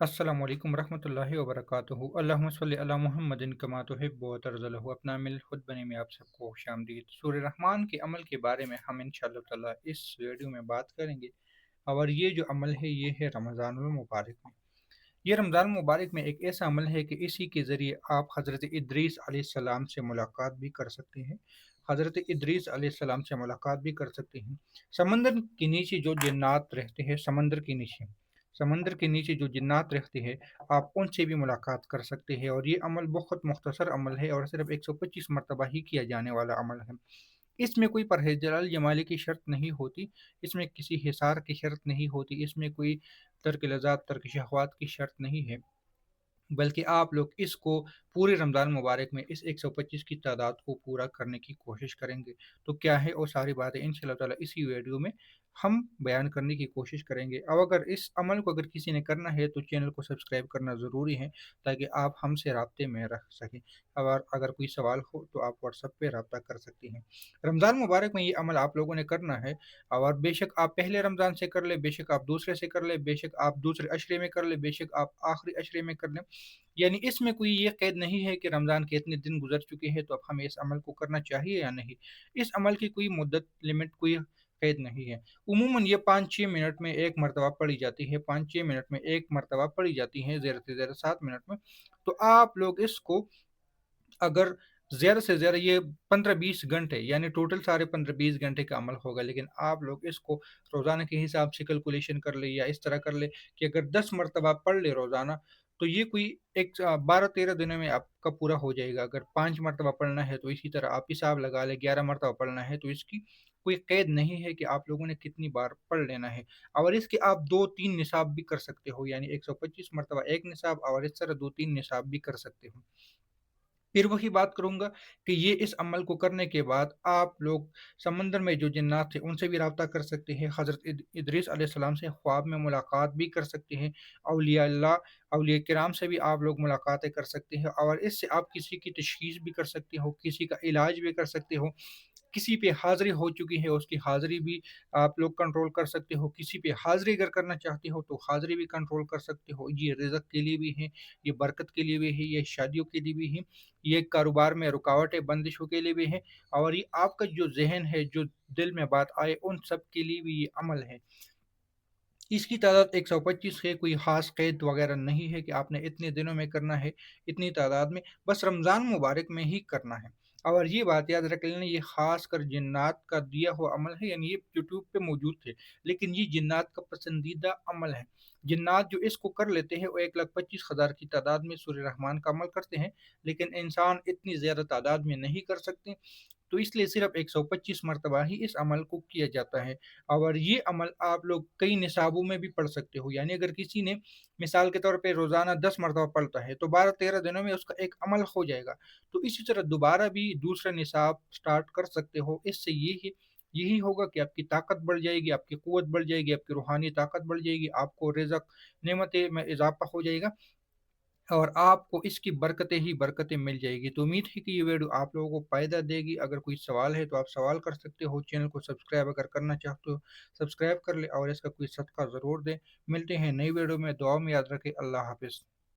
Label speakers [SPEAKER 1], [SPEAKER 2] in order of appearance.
[SPEAKER 1] अस्सलाम वालेकुम रहमतुल्लाहि व बरकातुहू। अल्लाहुम्मा सल्लि अला मुहम्मदिन कमा तुहिब्बु व तर्ज़ुलहू। अपना मिल खुद बने में आप सबको खुशामदीद। सूरह रहमान के अमल के बारे में हम इंशाअल्लाह ताला इस वीडियो में बात करेंगे। और ये जो अमल है ये है रमज़ानुल मुबारक में। ये रमज़ान मुबारक में एक ऐसा अमल है कि इसी के ज़रिए आप हज़रत इदरीस अलैहिस्सलाम से मुलाकात भी कर सकते हैं। हज़रत इदरीस अलैहिस्सलाम से मुलाकात भी कर सकते हैं। समंदर के नीचे जो जिन्नात रहते हैं, समंदर के नीचे जो जिन्नात रहते हैं, आप उनसे भी मुलाकात कर सकते हैं। और ये अमल बहुत मुख्तसर अमल है और सिर्फ 125 मरतबा ही किया जाने वाला अमल है। इसमें कोई परहेज़गार जमाली की शर्त नहीं होती, इसमें किसी हिसार की शर्त नहीं होती, इसमें कोई तर्क लज़्ज़ात, तर्क शहवात की शर्त नहीं है। बल्कि आप लोग इसको पूरे रमज़ान मुबारक में इस 125 की तादाद को पूरा करने की कोशिश करेंगे। तो क्या है वो सारी बातें इंशाअल्लाह ताला इसी वीडियो में हम बयान करने की कोशिश करेंगे। अब अगर इस अमल को अगर किसी ने करना है तो चैनल को सब्सक्राइब करना ज़रूरी है, ताकि आप हमसे राब्ते में रह सकें। और अगर कोई सवाल हो तो आप व्हाट्सएप पे रब्ता कर सकती हैं। रमज़ान मुबारक में ये अमल आप लोगों ने करना है। और बेशक आप पहले रमज़ान से कर लें, बेशक आप दूसरे से कर लें, बेशक आप दूसरे अशरे में कर लें, बेशक आप आखिरी अशरे में कर लें। यानी इसमें कोई ये क़ैद नहीं है कि रमज़ान के इतने दिन गुज़र चुके हैं तो अब हमें इस अमल को करना चाहिए या नहीं। इस अमल की कोई मुद्दत लिमिट कोई क़ैद नहीं है। उमूमन ये 5-6 मिनट में 1 मरतबा पढ़ी जाती है, 5-6 मिनट में 1 मरतबा पढ़ी जाती है, ज़्यादा से ज़्यादा 7 मिनट में। तो आप लोग इसको अगर ज़्यादा से ज़्यादा ये 15-20 घंटे यानी टोटल सारे 15-20 घंटे का अमल होगा, लेकिन आप लोग इसको रोज़ाना के हिसाब से कैलकुलेशन कर लें या इस तरह कर लें कि अगर 10 मरतबा पढ़ लें रोज़ाना, तो ये कोई 12-13 दिनों में आपका पूरा हो जाएगा। अगर 5 मरतबा पढ़ना है तो इसी तरह आप हिसाब लगा लें, 11 मरतबा पढ़ना है तो इसकी कोई क़ैद नहीं है कि आप लोगों ने कितनी बार पढ़ लेना है। और इसके आप 2-3 निसाब भी कर सकते हो, यानी 125 मरतबा 1 निसाब और इस तरह 2-3 निसाब भी कर सकते हो। फिर वही बात करूँगा कि ये इस अमल को करने के बाद आप लोग समंदर में जो जिन्नात थे उनसे भी राब्ता कर सकते हैं, हज़रत इदरीस अलैहिस्सलाम से ख्वाब में मुलाकात भी कर सकते हैं, औलिया अल्लाह, औलिया किराम से भी आप लोग मुलाकातें कर सकते हैं और इससे आप किसी की तशख़ीस भी कर सकते हो, किसी का इलाज भी कर सकते हो। किसी पे हाज़िरी हो चुकी है, उसकी हाज़िरी भी आप लोग कंट्रोल कर सकते हो, किसी पे हाज़िरी अगर करना चाहते हो, तो हाज़िरी भी कंट्रोल कर सकते हो। ये रिज़्क के लिए भी है, ये बरकत के लिए भी है, ये शादियों के लिए भी है, ये कारोबार में रुकावटें, बंदिशों के लिए भी है और ये आपका जो ज़हन है, जो दिल में बात आए, उन सब के लिए भी ये अमल है। इसकी तादाद 125 है, कोई ख़ास क़ैद वग़ैरह नहीं है कि आपने इतने दिनों में करना है, इतनी तादाद में, बस रमज़ान मुबारक में ही करना है। और ये बात याद रख लेना, ये ख़ासकर जिन्नात का दिया हुआ अमल है, यानी ये यूट्यूब पे मौजूद थे, लेकिन ये जिन्नात का पसंदीदा अमल है। जिन्नात जो इसको कर लेते हैं, वो 1,25,000 की तादाद में सूरह रहमान का अमल करते हैं, लेकिन इंसान इतनी ज़्यादा तादाद में नहीं कर सकते। तो इसलिए सिर्फ़ 125 मरतबा ही इस अमल को किया जाता है। और ये अमल आप लोग कई निसाबों में भी पढ़ सकते हो, यानी अगर किसी ने मिसाल के तौर पे रोज़ाना 10 मरतबा पढ़ता है, तो 12-13 दिनों में उसका एक अमल हो जाएगा। तो इसी तरह दोबारा भी दूसरा निसाब स्टार्ट कर सकते हो। इससे यही होगा कि आपकी ताकत बढ़ जाएगी, आपकी क़ुव्वत बढ़ जाएगी, आपकी रूहानी ताकत बढ़ जाएगी, आपको रिज़्क, नेमतें में इज़ाफ़ा हो जाएगा और आपको इसकी बरकतें ही बरकतें मिल जाएगी। तो उम्मीद है कि ये वीडियो आप लोगों को फ़ायदा देगी। अगर कोई सवाल है तो आप सवाल कर सकते हो। चैनल को सब्सक्राइब अगर करना चाहते हो, सब्सक्राइब कर लें और इसका कोई सदका ज़रूर दें। मिलते हैं नई वीडियो में, दुआ में याद रखें। अल्लाह हाफ़िज़।